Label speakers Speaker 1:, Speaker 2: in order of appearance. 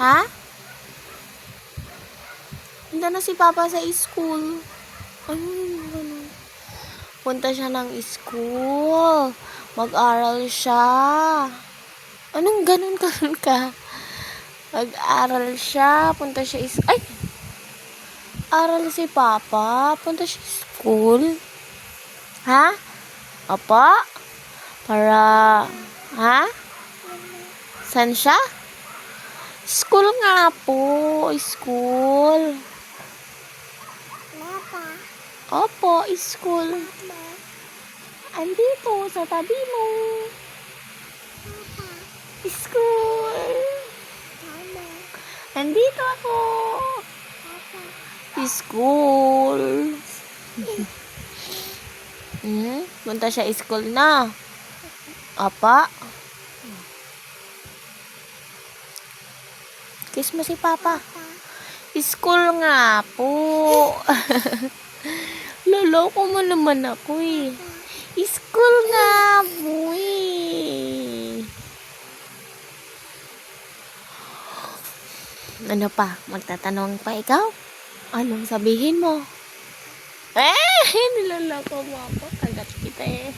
Speaker 1: Ha? Punta na si Papa sa school. Ano? Punta siya ng school. Mag-aral siya. Anong ganun ka? Mag-aral siya. Punta siya Ay! Aral si Papa. Punta siya school. Ha? Apa? Para... Ha? San siya? School nga po. School.
Speaker 2: Papa.
Speaker 1: Opo, school.
Speaker 2: Papa.
Speaker 1: Andito, sa tabi mo.
Speaker 2: Papa.
Speaker 1: School.
Speaker 2: Mama.
Speaker 1: Andito ako.
Speaker 2: Papa.
Speaker 1: School. Punta siya school na. Apa? Kiss mo si Papa. School nga po. Loloko mo naman ako eh. School nga po eh. Ano pa? Magtatanong pa ikaw? Anong sabihin mo? Niloloko mo ako. Kagat kita eh.